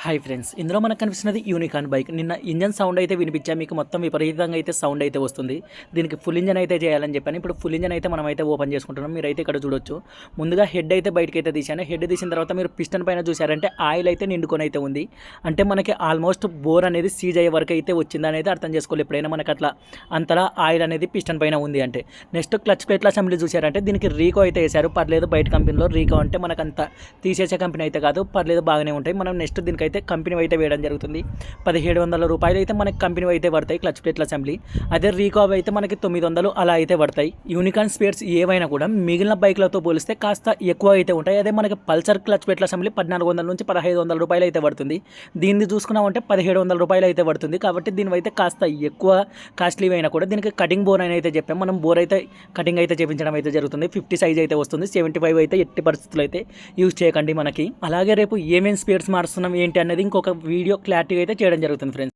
Hi friends, ఇందులో మనకు కనిపిస్తున్నది యూనికాన్ బైక్. నిన్న ఇంజన్ సౌండ్ అయితే వినిపించా మీకు, మొత్తం విపరీతంగా అయితే సౌండ్ అయితే వస్తుంది. దీనికి ఫుల్ ఇంజన్ అయితే చేయాలని చెప్పాను. ఇప్పుడు ఫుల్ ఇంజన్ అయితే మనం అయితే ఓపెన్ చేసుకుంటున్నాం. మీరైతే ఇక్కడ చూడొచ్చు. ముందుగా హెడ్ అయితే బయటకి అయితే తీసాను. హెడ్ తీసిన తర్వాత మీరు పిస్టన్ పైన చూసారంటే ఆయిల్ అయితే నిండుకొని అయితే ఉంది. అంటే మనకి ఆల్మోస్ట్ బోర్ అనేది సీజ్ అయ్యే వరకు అయితే వచ్చింది అనేది అర్థం చేసుకోవాలి. ఎప్పుడైనా మనకు అట్లా అంతలా ఆయిల్ అనేది పిస్టన్ పైన ఉంది అంటే. నెక్స్ట్ క్లచ్ ప్లేట్ల అసెంబ్లీ చూసారంటే దీనికి రీకో అయితే వేశారు. పర్లేదు, బయట కంపెనీలో రీకో అంటే మనకు అంత తీసేసే కంపెనీ అయితే కాదు, పర్లేదు బాగానే ఉంటాయి. మనం నెక్స్ట్ దీనికైతే కంపెనీ అయితే వేయడం జరుగుతుంది. 1700 రూపాయలు అయితే మనకి కంపెనీ అయితే పడతాయి క్లచ్ ప్లేట్ల అసెంబ్లీ. అదే రీకో అయితే మనకి 900 అలా అయితే పడతాయి. యూనికాన్ స్పేర్స్ ఏవైనా కూడా మిగిలిన బైక్లతో పోలిస్తే కాస్త ఎక్కువ అయితే ఉంటాయి. అదే మనకి పల్సర్ క్లచ్ ప్లేట్ల అసెంబ్లీ 1400 నుంచి 1500 రూపాయలు అయితే పడుతుంది. దీన్ని చూసుకున్నామంటే 1700 రూపాయలు అయితే పడుతుంది. కాబట్టి దీని అయితే కాస్త ఎక్కువ కాస్ట్లీ అయినా కూడా దీనికి కటింగ్ బోర్ అని అయితే చెప్పాం. మనం బోర్ అయితే కటింగ్ అయితే చేయించడం అయితే జరుగుతుంది. 50 సైజ్ అయితే వస్తుంది. 75 అయితే ఎట్టి పరిస్థితులు అయితే యూజ్ చేయకండి మనకి. అలాగే రేపు ఏమేమి స్పేర్స్ మారుస్తున్నాం ఏంటి అనేది ఇంకొక వీడియో క్లారిటీ అయితే చేయడం జరుగుతుంది ఫ్రెండ్స్.